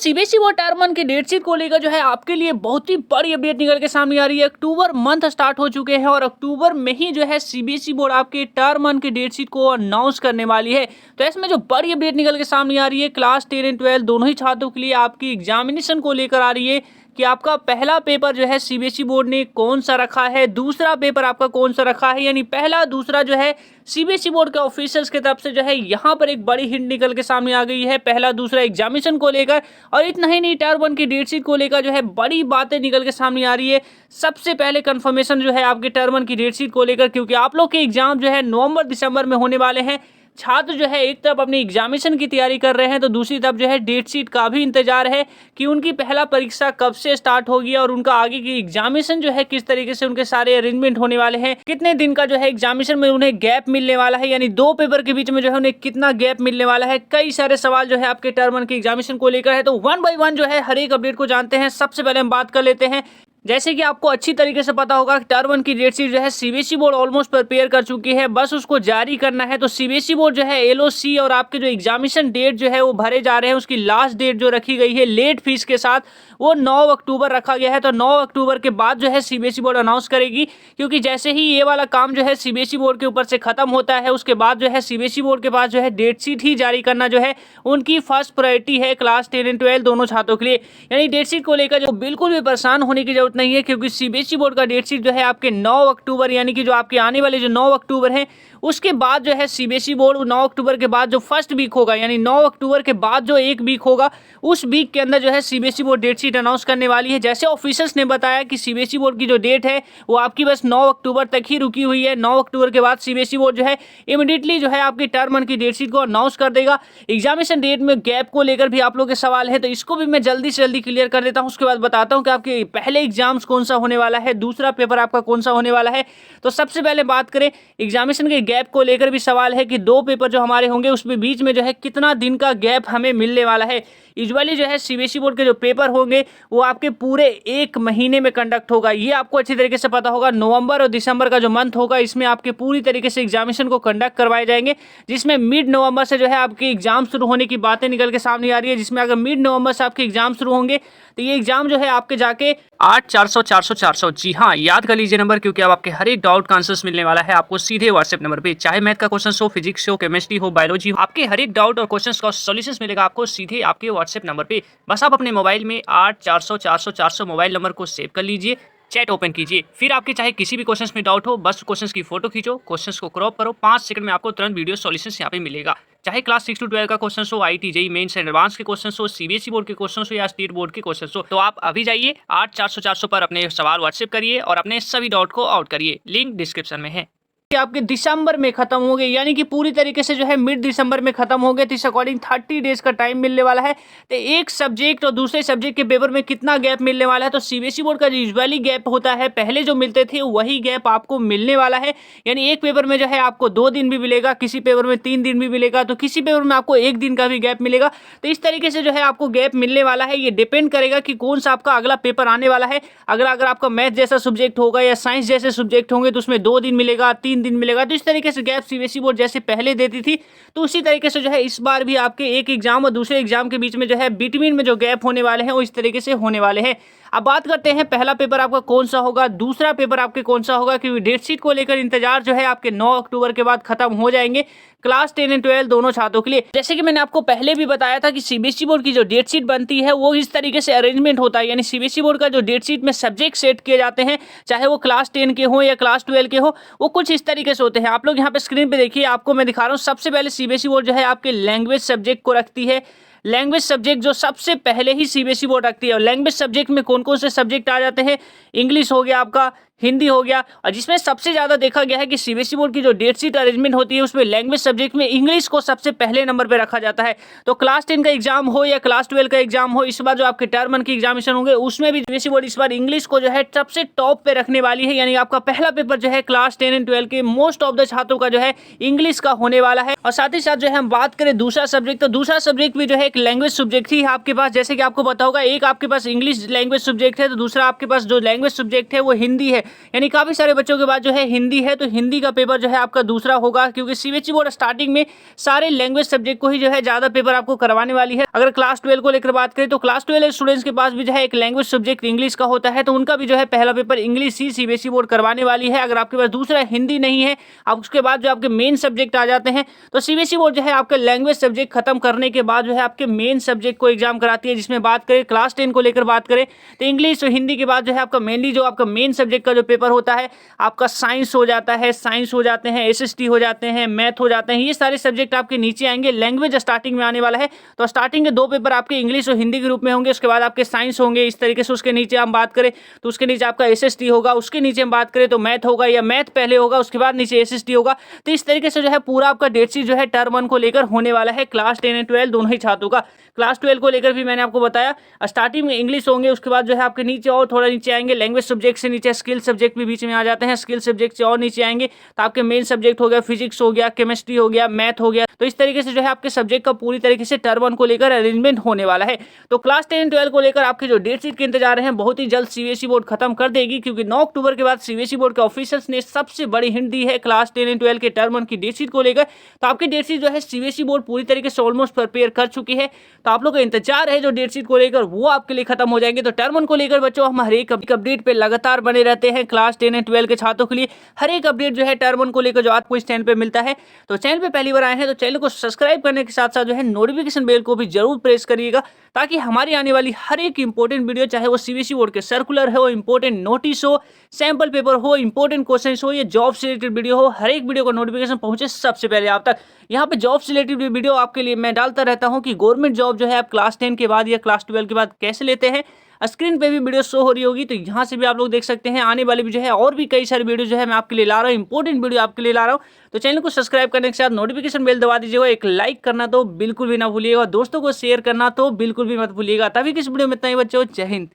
CBSE board tyre 1 की date sheet को लेकर जो है आपके लिए बहुत ही बड़ी अपडेट निकल के सामने आ रही है। अक्टूबर मंथ स्टार्ट हो चुके हैं और अक्टूबर में ही जो है सीबीएसई बोर्ड आपके टायर 1 की डेट शीट को अनाउंस करने वाली है। तो इसमें जो बड़ी अपडेट निकल के सामने आ रही है क्लास 10 एंड 12 दोनों ही छात्रों के लिए आपकी एग्जामिनेशन को लेकर आ रही है कि आपका पहला पेपर जो है सीबीएसई बोर्ड ने कौन सा रखा है, दूसरा पेपर आपका कौन सा रखा है, यानी पहला दूसरा जो है सीबीएसई बोर्ड के ऑफिशियल्स की तरफ से जो है यहाँ पर एक बड़ी हिंट निकल के सामने आ गई है पहला दूसरा एग्जामिनेशन को लेकर। और इतना ही नहीं, टायर 1 की डेट शीट को लेकर जो है बड़ी बातें निकल के सामने आ रही है। सबसे पहले कंफर्मेशन जो है आपके टायर 1 की डेट शीट को लेकर, क्योंकि आप लोग के एग्जाम जो है नवंबर दिसंबर में होने वाले हैं। छात्र जो है एक तरफ अपनी एग्जामिनेशन की तैयारी कर रहे हैं तो दूसरी तरफ जो है डेट शीट का भी इंतजार है कि उनकी पहला परीक्षा कब से स्टार्ट होगी और उनका आगे की एग्जामिनेशन जो है किस तरीके से उनके सारे अरेंजमेंट होने वाले हैं, कितने दिन का जो है एग्जामिनेशन में उन्हें गैप मिलने वाला है, यानी दो पेपर के बीच में जो है उन्हें कितना गैप मिलने वाला है। कई सारे सवाल जो है आपके टायर 1 की एग्जामिनेशन को लेकर है, तो 1 बाय 1 जो है हर एक अपडेट को जानते हैं। सबसे पहले हम बात कर लेते हैं, जैसे कि आपको अच्छी तरीके से पता होगा कि टायर 1 की डेट शीट जो है सीबीएसई बोर्ड ऑलमोस्ट प्रिपेयर कर चुकी है, बस उसको जारी करना है। तो सीबीएसई बोर्ड जो है एलओसी और आपके जो एग्जामिनेशन डेट जो है वो भरे जा रहे हैं, उसकी लास्ट डेट जो रखी गई है लेट फीस के साथ वो 9 अक्टूबर रखा गया है। तो 9 अक्टूबर के बाद जो है सीबीएसई बोर्ड अनाउंस करेगी, क्योंकि जैसे ही ये वाला काम जो है सीबीएसई बोर्ड के ऊपर से खत्म होता है उसके बाद जो है सीबीएसई बोर्ड के पास जो है डेट शीट ही जारी करना जो है उनकी फर्स्ट प्रायोरिटी है क्लास 10 एंड 12 दोनों छात्रों के लिए। यानी डेट शीट को लेकर जो बिल्कुल भी परेशान होने की जरूरत नहीं है, क्योंकि सीबीएसई बोर्ड का डेट शीट जो है आपके 9 अक्टूबर यानी कि जो आपके आने वाले जो 9 अक्टूबर है उसके बाद जो है सीबीएसई बोर्ड 9 अक्टूबर के बाद जो फर्स्ट वीक होगा, यानी 9 अक्टूबर के बाद जो एक वीक होगा उस वीक के अंदर जो है CBSE board date sheet announce करने वाली है। जैसे ऑफिसर्स ने बताया कि सीबीएसई बोर्ड की जो डेट है वो आपकी बस 9 अक्टूबर तक ही रुकी हुई है। 9 अक्टूबर के बाद सीबीएसई बोर्ड जो है इमीडिएटली जो है आपकी टायर 1 की डेट शीट को अनाउंस कर देगा। एग्जामिनेशन डेट में गैप को लेकर भी आप लोगों के सवाल है, तो इसको भी मैं जल्दी से जल्दी क्लियर कर देता हूँ। उसके बाद बताता हूँ कि आपके पहले एग्जाम्स कौन सा होने वाला है, दूसरा पेपर आपका कौन सा होने वाला है। तो सबसे पहले बात करें एग्जामिनेशन के गैप को लेकर भी सवाल है कि दो पेपर जो हमारे होंगे उसमें बीच में जो है कितना दिन का गैप हमें मिलने वाला है। यूजुअली जो है सीबीएसई बोर्ड के जो पेपर होंगे वो आपके पूरे एक महीने में कंडक्ट होगा, ये आपको अच्छी तरीके से पता होगा। नवंबर और दिसंबर का जो मंथ होगा इसमें आपके पूरी तरीके से एग्जामिनेशन को कंडक्ट करवाए जाएंगे, जिसमें मिड नवंबर से जो है आपके एग्जाम शुरू होने की बातें निकल के सामने आ रही है। जिसमें अगर मिड नवंबर से आपके एग्जाम शुरू होंगे तो ये एग्जाम जो है आपके जाके 8400 जी हाँ याद कर लीजिए नंबर, क्योंकि अब आपके हर एक डाउट का आंसर्स मिलने वाला है आपको सीधे व्हाट्सएप नंबर पे। चाहे मैथ का क्वेश्चन हो, फिजिक्स हो, केमिस्ट्री हो, बायोलॉजी हो, आपके हर एक डाउट और क्वेश्चन का सॉल्यूशंस मिलेगा आपको सीधे आपके व्हाट्सएप नंबर पे। बस आप अपने मोबाइल में 8400 मोबाइल नंबर को सेव कर लीजिए, चैट ओपन कीजिए, फिर आपके चाहे किसी भी क्वेश्चन में डाउट हो बस क्वेश्चन की फोटो खींचो, क्वेश्चन को क्रॉप करो, 5 सेकंड में आपको तुरंत वीडियो सॉल्यूशन यहाँ पे मिलेगा। चाहे क्लास 6 to 12 का क्वेश्चन हो, आईटी जेईई मेंस एडवांस के क्वेश्चन हो, सीबीएसई बोर्ड के क्वेश्चन हो या स्टेट बोर्ड के क्वेश्चन हो, तो आप अभी जाइए 8400 पर अपने सवाल व्हाट्सएप करिए और अपने सभी डाउट को आउट करिए। लिंक डिस्क्रिप्शन में है। आपके दिसंबर में खत्म हो गए, यानी कि पूरी तरीके से जो है मिड दिसंबर में खत्म हो गए, तो इस अकॉर्डिंग 30 डेज का टाइम मिलने वाला है। तो एक सब्जेक्ट और दूसरे सब्जेक्ट के पेपर में कितना गैप मिलने वाला है, तो सीबीएसई बोर्ड का जो यूजुअली गैप होता है पहले जो मिलते थे वही गैप आपको मिलने वाला है। यानी एक पेपर में जो है आपको 2 दिन भी मिलेगा, किसी पेपर में 3 दिन भी मिलेगा, तो किसी पेपर में आपको 1 दिन का भी गैप मिलेगा। तो इस तरीके से जो है आपको गैप मिलने वाला है। ये डिपेंड करेगा कि कौन सा आपका अगला पेपर आने वाला है। अगर आपका मैथ जैसा सब्जेक्ट होगा या साइंस जैसे सब्जेक्ट होंगे तो उसमें 2 दिन मिलेगा, 3 दिन मिलेगा। तो इस तरीके से गैप सीबीएसई बोर्ड जैसे पहले देती थी तो उसी तरीके से जो है इस बार भी आपके एक एग्जाम और दूसरे एग्जाम के बीच में जो है बिटवीन में जो गैप होने वाले हैं वो इस तरीके से होने वाले हैं। अब बात करते हैं पहला पेपर आपका कौन सा होगा, दूसरा पेपर आपके कौन सा होगा, क्योंकि डेट शीट को लेकर इंतजार जो है आपके 9 अक्टूबर के बाद खत्म हो जाएंगे क्लास 10 एंड 12 दोनों छात्रों के लिए। जैसे कि मैंने आपको पहले भी बताया था कि सीबीएसई बोर्ड की जो डेट शीट बनती है वो इस तरीके से अरेंजमेंट होता है, यानी सीबीएसई बोर्ड का जो डेट शीट में सब्जेक्ट सेट किए जाते हैं चाहे वो क्लास 10 के हो या क्लास 12 के हो, वो कुछ इस तरीके से होते हैं। आप लोग यहाँ पे स्क्रीन पे देखिए, आपको मैं दिखा रहा हूँ। सबसे पहले सीबीएसई बोर्ड जो है आपके लैंग्वेज सब्जेक्ट को रखती है। लैंग्वेज सब्जेक्ट जो सबसे पहले ही सीबीएसई बोर्ड रखती है। और लैंग्वेज सब्जेक्ट में कौन कौन से सब्जेक्ट आ जाते हैं, इंग्लिश हो गया आपका, हिंदी हो गया, और जिसमें सबसे ज़्यादा देखा गया है कि सीबीएसई बोर्ड की जो डेट शीट अरेंजमेंट होती है उसमें लैंग्वेज सब्जेक्ट में इंग्लिश को सबसे पहले नंबर पे रखा जाता है। तो क्लास 10 का एग्जाम हो या क्लास 12 का एग्जाम हो, इस बार जो आपके टायर 1 की एग्जामिनेशन होंगे उसमें भी सीबीएसई बोर्ड इस बार इंग्लिश को जो है सबसे टॉप पे रखने वाली है। यानी आपका पहला पेपर जो है क्लास 10 एंड 12 के मोस्ट ऑफ द छात्रों का जो है इंग्लिश का होने वाला है। और साथ ही साथ जो है हम बात करें दूसरा सब्जेक्ट, तो दूसरा सब्जेक्ट भी जो है एक लैंग्वेज सब्जेक्ट ही आपके पास। जैसे कि आपको पता होगा एक आपके पास इंग्लिश लैंग्वेज सब्जेक्ट है तो दूसरा आपके पास जो लैंग्वेज सब्जेक्ट है वो हिंदी है। यानी काफी सारे बच्चों के बाद जो है हिंदी है, तो हिंदी का पेपर जो है आपका दूसरा होगा, क्योंकि सीबीएसई बोर्ड स्टार्टिंग में सारे लैंग्वेज सब्जेक्ट को ही जो है ज्यादा पेपर आपको करवाने वाली है। अगर क्लास 12 को लेकर बात करें तो क्लास 12 स्टूडेंट्स के पास भी जो है एक लैंग्वेज सब्जेक्ट इंग्लिश का होता है, तो उनका भी जो है पहला पेपर इंग्लिश ही सीबीएसई बोर्ड करवाने वाली है। अगर आपके पास दूसरा हिंदी नहीं है, अब उसके बाद जो आपके मेन सब्जेक्ट आ जाते हैं, तो सीबीएसई बोर्ड जो है आपका लैंग्वेज सब्जेक्ट खत्म करने के बाद जो है आपके मेन सब्जेक्ट को एग्जाम कराती है। जिसमें बात करें क्लास 10 को लेकर बात करें तो इंग्लिश और हिंदी के बाद जो है आपका मेनली जो आपका मेन सब्जेक्ट का जो पेपर होता है आपका साइंस हो जाता है, साइंस हो जाते हैं, एसएसटी हो जाते हैं, मैथ हो जाते हैं। ये सारे सब्जेक्ट आपके नीचे आएंगे। लैंग्वेज स्टार्टिंग में आने वाला है, तो स्टार्टिंग के 2 पेपर आपके इंग्लिश और हिंदी के रूप में होंगे, उसके बाद आपके साइंस होंगे इस तरीके से। उसके नीचे हम बात करें तो उसके नीचे आपका एसएसटी होगा, उसके नीचे हम बात करें तो मैथ होगा, या मैथ पहले होगा उसके बाद नीचे एसएसटी होगा। तो इस तरीके से जो है पूरा आपका डेट शीट जो है टर्म 1 को लेकर होने वाला है क्लास 10 एंड 12 दोनों ही छात्रों का। क्लास 12 को लेकर भी मैंने आपको बताया स्टार्टिंग में इंग्लिश होंगे, उसके बाद जो है आपके नीचे और थोड़ा नीचे आएंगे लैंग्वेज सब्जेक्ट से नीचे स्किल सब्जेक्ट भी बीच में आ जाते हैं, स्किल सब्जेक्ट से और नीचे आएंगे तो आपके मेन सब्जेक्ट हो गया, फिजिक्स हो गया, केमिस्ट्री हो गया, मैथ हो गया। तो इस तरीके से जो है आपके सब्जेक्ट का पूरी तरीके से टर्म 1 को लेकर अरेंजमेंट होने वाला है। तो क्लास 10 12 को लेकर आपके जो डेट शीट के इंतजार हैं बहुत ही जल्द सीबीएसई बोर्ड खत्म कर देगी, क्योंकि 9 अक्टूबर के बाद सीबीएसई बोर्ड के ऑफिशियल्स ने सबसे बड़ी हिंट दी है क्लास 10 12 के टर्म 1 की डेट शीट को लेकर। तो आपकी डेट शीट जो है सीबीएसई बोर्ड पूरी तरीके से ऑलमोस्ट प्रिपेयर कर चुकी है, तो आप लोग का इंतजार है जो डेट शीट को लेकर वो आपके लिए खत्म हो जाएंगे। तो टर्म 1 को लेकर बच्चों हम हर एक अपडेट पे लगातार बने रहते हैं। क्लास 10 एंड 12 के छात्रों के लिए हर एक अपडेट जो है टर्म 1 को लेकर जो आपको इस चैनल पे मिलता है। तो चैनल पे पहली बार आए हैं तो चैनल को सब्सक्राइब करने के साथ साथ जो है नोटिफिकेशन बेल को भी जरूर प्रेस करिएगा, ताकि हमारी आने वाली हर एक इंपॉर्टेंट वीडियो, चाहे वो सीबीएसई बोर्ड के सर्कुलर हो, इंपॉर्टेंट नोटिस हो, सैंपल पेपर हो, इंपॉर्टेंट क्वेश्चन हो, या जॉब से रिलेटेड वीडियो हो, हर एक वीडियो का नोटिफिकेशन पहुंचे सबसे पहले आप तक। यहाँ पे जॉब से रिलेटेड वीडियो आपके लिए मैं डालता रहता हूँ कि गवर्नमेंट जॉब जो है आप क्लास 10 के बाद या क्लास 12 के बाद कैसे लेते हैं। स्क्रीन पे भी वीडियो शो हो रही होगी, तो यहाँ से भी आप लोग देख सकते हैं। आने वाली भी जो है और भी कई सारी वीडियो जो है मैं आपके लिए ला रहा हूँ, इंपॉर्टेंट वीडियो आपके लिए ला रहा हूँ। तो चैनल को सब्सक्राइब करने के साथ नोटिफिकेशन बेल दबा दीजिएगा, एक लाइक करना तो बिल्कुल भी ना भूलिएगा, दोस्तों को शेयर करना तो बिल्कुल भी मत भूलिएगा। तभी किस वीडियो में इतना ही बच्चों, जय हिंद।